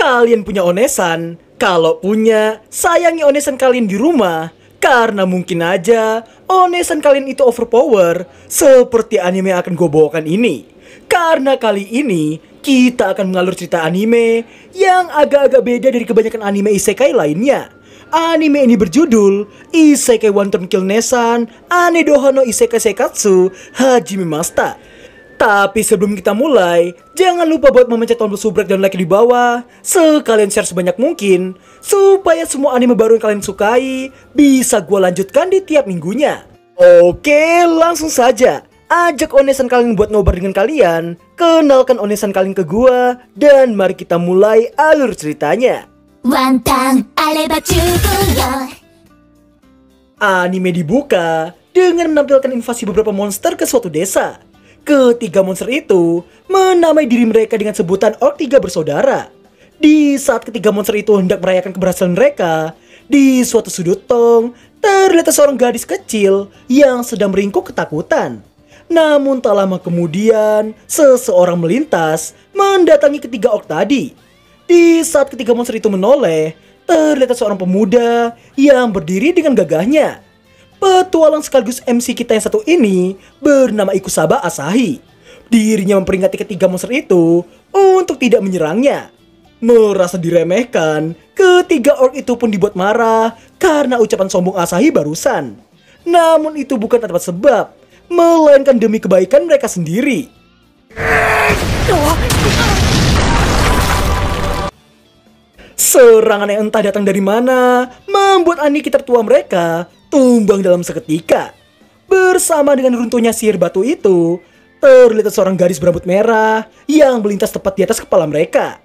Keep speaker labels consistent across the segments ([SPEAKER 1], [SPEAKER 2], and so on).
[SPEAKER 1] Kalian punya onesan? Kalau punya, sayangi onesan kalian di rumah. Karena mungkin aja onesan kalian itu overpower seperti anime yang akan gue bawakan ini. Karena kali ini kita akan mengalur cerita anime yang agak-agak beda dari kebanyakan anime isekai lainnya. Anime ini berjudul Isekai One Turn Kill Nesan Ane Doha no Isekai Seikatsu Hajime Masta. Tapi sebelum kita mulai, jangan lupa buat memencet tombol subrek dan like di bawah. Sekalian share sebanyak mungkin supaya semua anime baru yang kalian sukai bisa gue lanjutkan di tiap minggunya. Oke, langsung saja. Ajak onesan kalian buat ngobrol dengan kalian. Kenalkan onesan kalian ke gue. Dan mari kita mulai alur ceritanya. Anime dibuka dengan menampilkan invasi beberapa monster ke suatu desa. Ketiga monster itu menamai diri mereka dengan sebutan Orc Tiga Bersaudara. Di saat ketiga monster itu hendak merayakan keberhasilan mereka, di suatu sudut tong terlihat seorang gadis kecil yang sedang meringkuk ketakutan. Namun tak lama kemudian, seseorang melintas mendatangi ketiga orc tadi. Di saat ketiga monster itu menoleh, terlihat seorang pemuda yang berdiri dengan gagahnya. Petualang sekaligus MC kita yang satu ini bernama Ikusaba Asahi. Dirinya memperingati ketiga monster itu untuk tidak menyerangnya. Merasa diremehkan, ketiga orc itu pun dibuat marah karena ucapan sombong Asahi barusan. Namun itu bukan tanpa sebab, melainkan demi kebaikan mereka sendiri. Serangan yang entah datang dari mana membuat Aniki tertua mereka tumbang dalam seketika. Bersama dengan runtuhnya sihir batu itu, terlihat seorang gadis berambut merah yang melintas tepat di atas kepala mereka.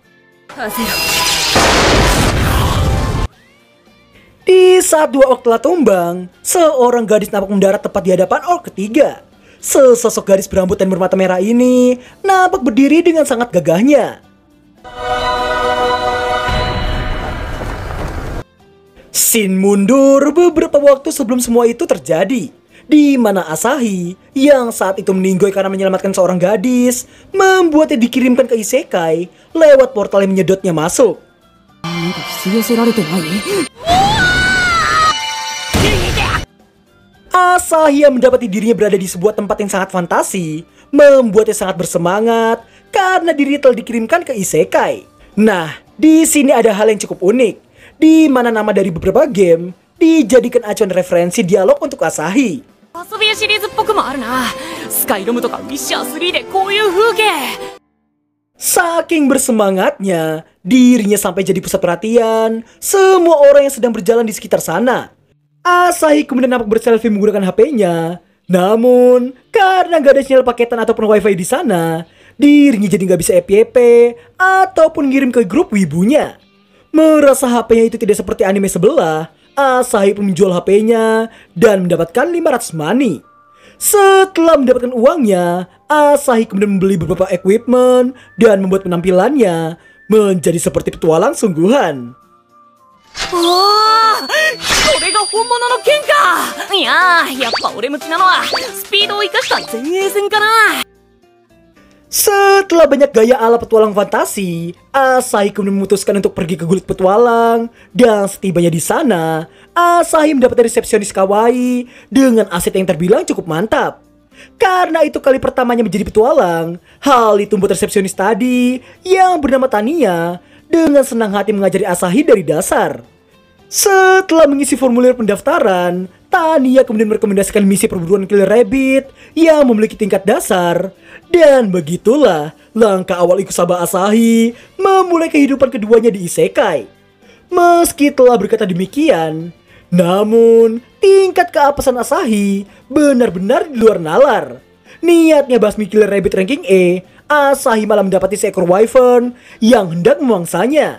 [SPEAKER 1] Di saat dua orc telah tumbang, seorang gadis nampak mendarat tepat di hadapan orc ketiga. Sesosok gadis berambut dan bermata merah ini nampak berdiri dengan sangat gagahnya. Scene mundur beberapa waktu sebelum semua itu terjadi, di mana Asahi yang saat itu meninggoy karena menyelamatkan seorang gadis membuatnya dikirimkan ke isekai lewat portal yang menyedotnya masuk. Asahi yang mendapati dirinya berada di sebuah tempat yang sangat fantasi membuatnya sangat bersemangat karena dirinya telah dikirimkan ke isekai. Nah, di sini ada hal yang cukup unik, di mana nama dari beberapa game dijadikan acuan referensi dialog untuk Asahi. Saking bersemangatnya, dirinya sampai jadi pusat perhatian semua orang yang sedang berjalan di sekitar sana. Asahi kemudian nampak berselfie menggunakan HP-nya. Namun, karena gak ada sinyal paketan ataupun wifi di sana, dirinya jadi gak bisa FYP ataupun ngirim ke grup wibunya. Merasa HP-nya itu tidak seperti anime sebelah, Asahi pun menjual HP-nya dan mendapatkan 500 money. Setelah mendapatkan uangnya, Asahi kemudian membeli beberapa equipment dan membuat penampilannya menjadi seperti petualang sungguhan. Setelah banyak gaya ala petualang fantasi, Asahi kemudian memutuskan untuk pergi ke guild petualang. Dan setibanya di sana, Asahi mendapati resepsionis kawaii dengan aset yang terbilang cukup mantap. Karena itu kali pertamanya menjadi petualang, hal itu membuat resepsionis tadi yang bernama Tania dengan senang hati mengajari Asahi dari dasar. Setelah mengisi formulir pendaftaran, Tania kemudian merekomendasikan misi perburuan killer rabbit yang memiliki tingkat dasar. Dan begitulah langkah awal Ikusaba Asahi memulai kehidupan keduanya di isekai. Meski telah berkata demikian, namun tingkat keapesan Asahi benar-benar di luar nalar. Niatnya basmi killer rabbit ranking E, Asahi malah mendapati seekor wyvern yang hendak memangsanya.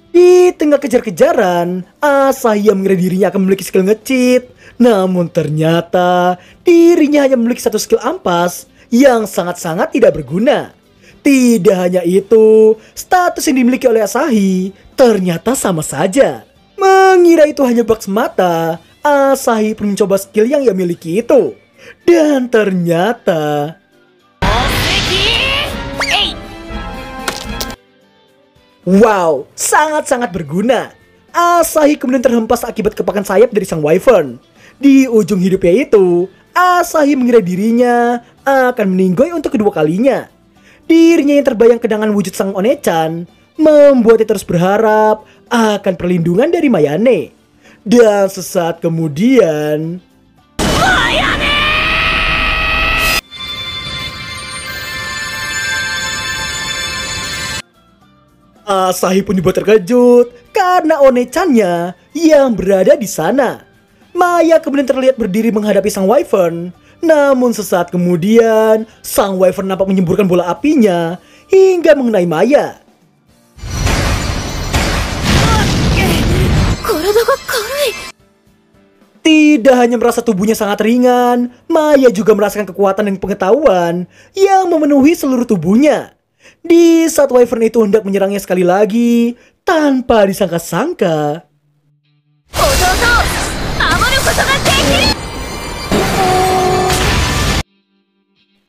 [SPEAKER 1] Di tengah kejar-kejaran, Asahi yang mengira dirinya akan memiliki skill nge-cheat. Namun ternyata dirinya hanya memiliki satu skill ampas yang sangat-sangat tidak berguna. Tidak hanya itu, status yang dimiliki oleh Asahi ternyata sama saja. Mengira itu hanya bug semata, Asahi pun mencoba skill yang ia miliki itu. Dan ternyata Wow, sangat-sangat berguna. Asahi kemudian terhempas akibat kepakan sayap dari sang wyvern. Di ujung hidupnya itu, Asahi mengira dirinya akan meninggoy untuk kedua kalinya. Dirinya yang terbayang kedangan wujud sang One-chan membuatnya terus berharap akan perlindungan dari Mayane. Dan sesaat kemudian, Asahi pun dibuat terkejut karena One-channya yang berada di sana. Maya kemudian terlihat berdiri menghadapi sang wyvern. Namun sesaat kemudian, sang wyvern nampak menyemburkan bola apinya hingga mengenai Maya. Tidak hanya merasa tubuhnya sangat ringan, Maya juga merasakan kekuatan dan pengetahuan yang memenuhi seluruh tubuhnya. Di saat wyvern itu hendak menyerangnya sekali lagi, tanpa disangka-sangka,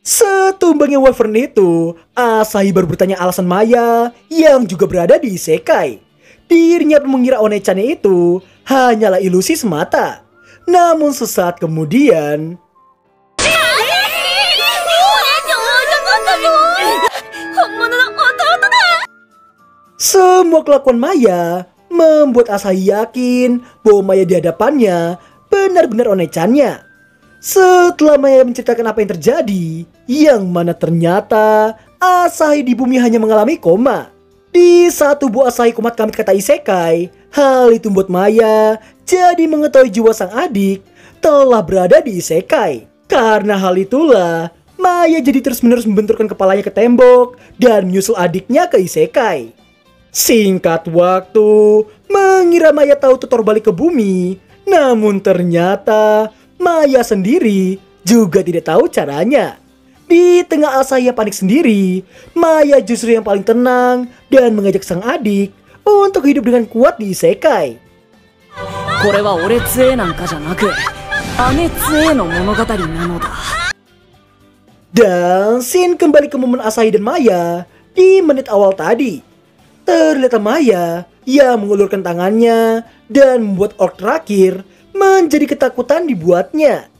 [SPEAKER 1] setumbangnya wyvern itu, Asahi baru bertanya alasan Maya yang juga berada di isekai. Dirinya pun mengira One-channya itu hanyalah ilusi semata. Namun sesaat kemudian, semua kelakuan Maya membuat Asahi yakin bahwa Maya di hadapannya benar-benar One-channya. Setelah Maya menceritakan apa yang terjadi, yang mana ternyata Asahi di bumi hanya mengalami koma. Di saat tubuh Asahi kumat kamit kata isekai, hal itu membuat Maya jadi mengetahui jiwa sang adik telah berada di isekai. Karena hal itulah, Maya jadi terus-menerus membenturkan kepalanya ke tembok dan menyusul adiknya ke isekai. Singkat waktu, mengira Maya tahu tutor balik ke bumi, namun ternyata Maya sendiri juga tidak tahu caranya. Di tengah Asahi yang panik sendiri, Maya justru yang paling tenang dan mengajak sang adik untuk hidup dengan kuat di isekai. Dan scene kembali ke momen Asahi dan Maya di menit awal tadi. Terlihat Maya yang mengulurkan tangannya dan membuat orc terakhir menjadi ketakutan dibuatnya.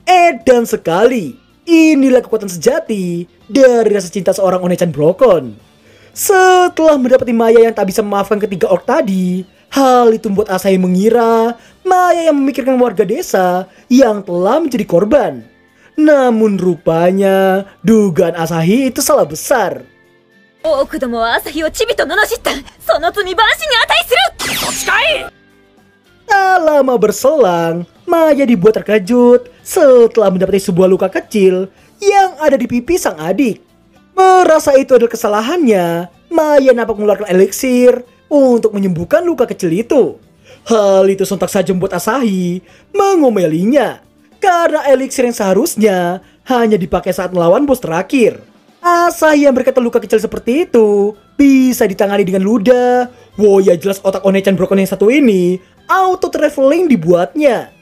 [SPEAKER 1] Edan sekali, inilah kekuatan sejati dari rasa cinta seorang One-chan Brokon. Setelah mendapati Maya yang tak bisa memaafkan ketiga orc tadi, hal itu membuat Asahi mengira Maya yang memikirkan warga desa yang telah menjadi korban. Namun rupanya dugaan Asahi itu salah besar. Tak lama berselang, Maya dibuat terkejut setelah mendapati sebuah luka kecil yang ada di pipi sang adik. Merasa itu adalah kesalahannya, Maya nampak mengeluarkan eliksir untuk menyembuhkan luka kecil itu. Hal itu sontak saja membuat Asahi mengomelinya, karena eliksir yang seharusnya hanya dipakai saat melawan bos terakhir. Asahi yang berkata luka kecil seperti itu bisa ditangani dengan ludah. Wow, ya jelas otak One-chan Brokon yang satu ini auto traveling dibuatnya.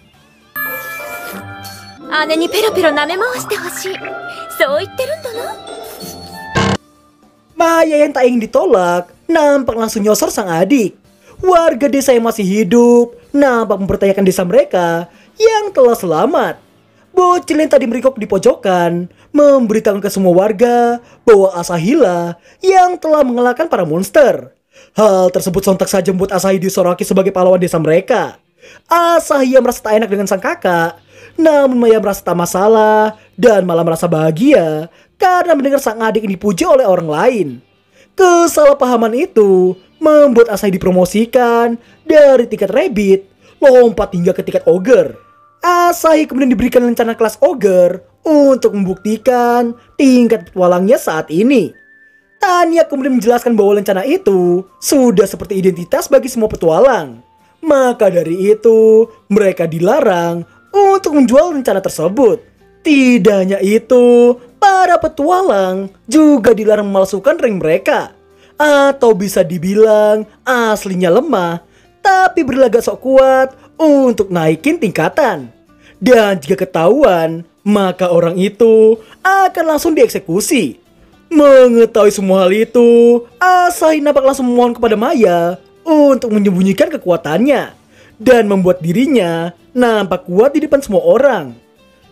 [SPEAKER 1] Maya yang tak ingin ditolak nampak langsung nyosor sang adik. Warga desa yang masih hidup nampak mempertanyakan desa mereka yang telah selamat. Bocil yang tadi meringkuk di pojokan memberitakan ke semua warga bahwa Asahi lah yang telah mengalahkan para monster. Hal tersebut sontak saja membuat Asahi disoraki sebagai pahlawan desa mereka. Asahi yang merasa tak enak dengan sang kakak, namun Maya merasa tak masalah dan malah merasa bahagia karena mendengar sang adik dipuji oleh orang lain. Kesalahpahaman itu membuat Asahi dipromosikan dari tingkat rabbit lompat hingga ke tingkat ogre. Asahi kemudian diberikan rencana kelas ogre untuk membuktikan tingkat petualangnya saat ini. Tanya kemudian menjelaskan bahwa rencana itu sudah seperti identitas bagi semua petualang. Maka dari itu, mereka dilarang untuk menjual rencana tersebut. Tidak hanya itu, para petualang juga dilarang memalsukan rank mereka. Atau bisa dibilang aslinya lemah, tapi berlagak sok kuat untuk naikin tingkatan. Dan jika ketahuan, maka orang itu akan langsung dieksekusi. Mengetahui semua hal itu, Asahi nampak langsung memohon kepada Maya untuk menyembunyikan kekuatannya dan membuat dirinya nampak kuat di depan semua orang.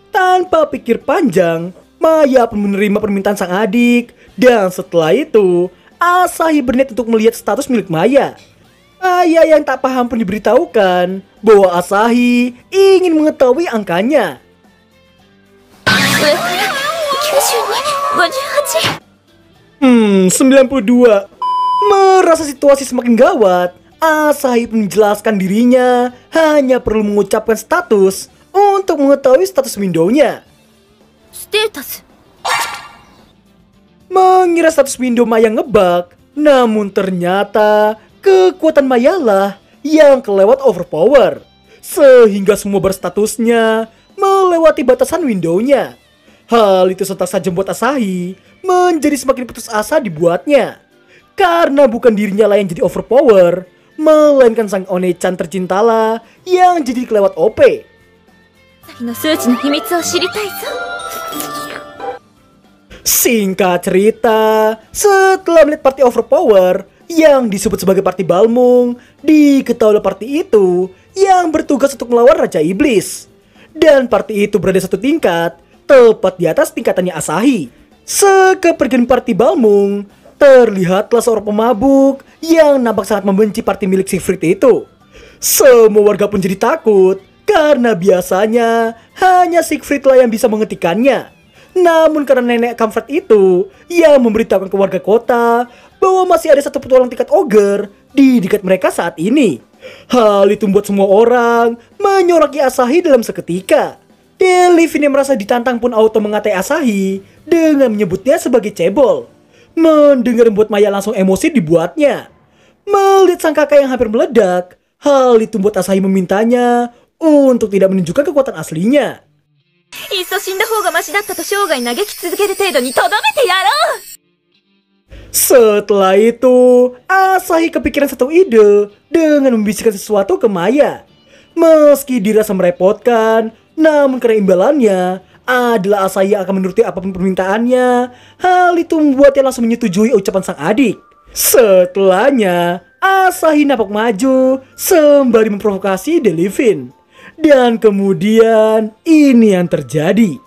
[SPEAKER 1] Tanpa pikir panjang, Maya pun menerima permintaan sang adik, dan setelah itu Asahi berniat untuk melihat status milik Maya. Maya yang tak paham pun diberitahukan bahwa Asahi ingin mengetahui angkanya. 92. Merasa situasi semakin gawat, Asahi menjelaskan dirinya hanya perlu mengucapkan status untuk mengetahui status window-nya.
[SPEAKER 2] Status.
[SPEAKER 1] Mengira status window Maya ngebug, namun ternyata kekuatan Maya lah yang kelewat overpower, sehingga semua berstatusnya melewati batasan window-nya. Hal itu sontak saja membuat Asahi menjadi semakin putus asa dibuatnya. Karena bukan dirinya lah yang jadi overpower, melainkan sang One-chan tercintalah yang jadi kelewat OP. Singkat cerita, setelah melihat party overpower yang disebut sebagai party Balmung, diketahui party itu yang bertugas untuk melawan Raja Iblis. Dan party itu berada satu tingkat, tepat di atas tingkatannya Asahi. Sekepergian party Balmung, terlihatlah seorang pemabuk yang nampak sangat membenci party milik Siegfried itu. Semua warga pun jadi takut, karena biasanya hanya Siegfried lah yang bisa menghentikannya. Namun karena nenek Comfort itu yang memberitahukan ke warga kota bahwa masih ada satu petualang tingkat ogre di dekat mereka saat ini. Hal itu membuat semua orang menyoraki Asahi dalam seketika. Delphine yang merasa ditantang pun auto mengatai Asahi dengan menyebutnya sebagai cebol. Mendengar membuat Maya langsung emosi dibuatnya. Melihat sang kakak yang hampir meledak, hal itu membuat Asahi memintanya untuk tidak menunjukkan kekuatan aslinya. Setelah itu, Asahi kepikiran satu ide dengan membisikkan sesuatu ke Maya. Meski dirasa merepotkan, namun karena imbalannya adalah Asahi yang akan menuruti apapun permintaannya, hal itu membuatnya langsung menyetujui ucapan sang adik. Setelahnya, Asahi nampak maju sembari memprovokasi Delphine. Dan kemudian ini yang terjadi.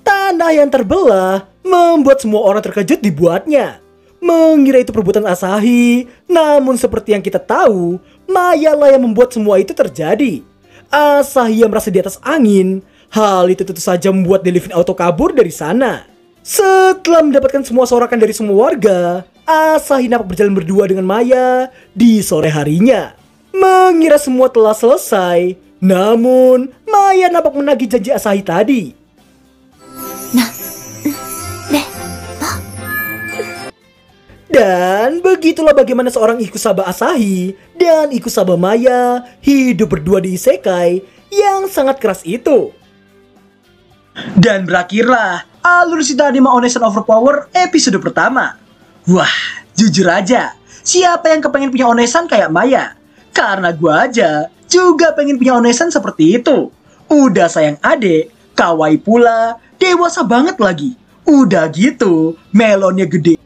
[SPEAKER 1] Tanah yang terbelah membuat semua orang terkejut dibuatnya. Mengira itu perbuatan Asahi, namun seperti yang kita tahu, Maya lah yang membuat semua itu terjadi. Asahi yang merasa di atas angin, hal itu tentu saja membuat Delphine auto kabur dari sana. Setelah mendapatkan semua sorakan dari semua warga, Asahi nampak berjalan berdua dengan Maya di sore harinya. Mengira semua telah selesai, namun Maya nampak menagih janji Asahi tadi. Dan begitulah bagaimana seorang Ikusaba Asahi dan Ikusaba Maya hidup berdua di isekai yang sangat keras itu. Dan berakhirlah alur cerita anime Onesan Overpower episode pertama. Wah, jujur aja, siapa yang kepengen punya Onesan kayak Maya? Karena gua aja juga pengen punya Onesan seperti itu. Udah sayang adek, kawaii pula, dewasa banget lagi. Udah gitu, melonnya gede.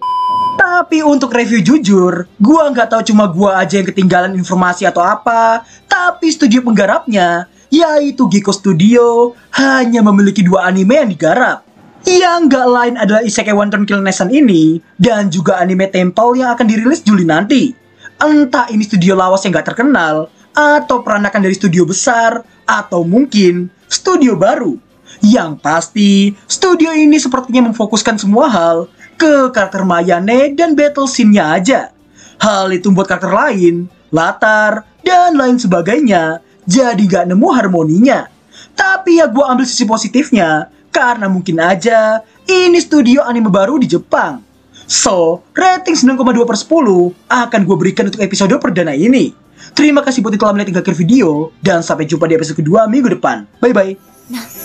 [SPEAKER 1] Tapi untuk review jujur, gua nggak tahu cuma gua aja yang ketinggalan informasi atau apa. Tapi studio penggarapnya, yaitu Gecko Studio, hanya memiliki 2 anime yang digarap. Yang nggak lain adalah Isekai One Turn Kill Nesan ini, dan juga anime Temple yang akan dirilis Juli nanti. Entah ini studio lawas yang nggak terkenal, atau peranakan dari studio besar, atau mungkin studio baru. Yang pasti, studio ini sepertinya memfokuskan semua hal ke karakter Mayane dan battle scene-nya aja. Hal itu membuat karakter lain, latar, dan lain sebagainya jadi gak nemu harmoninya. Tapi ya gue ambil sisi positifnya, karena mungkin aja ini studio anime baru di Jepang. So, rating 9,2/10 akan gue berikan untuk episode perdana ini. Terima kasih buat yang telah melihat hingga akhir video, dan sampai jumpa di episode kedua minggu depan. Bye-bye.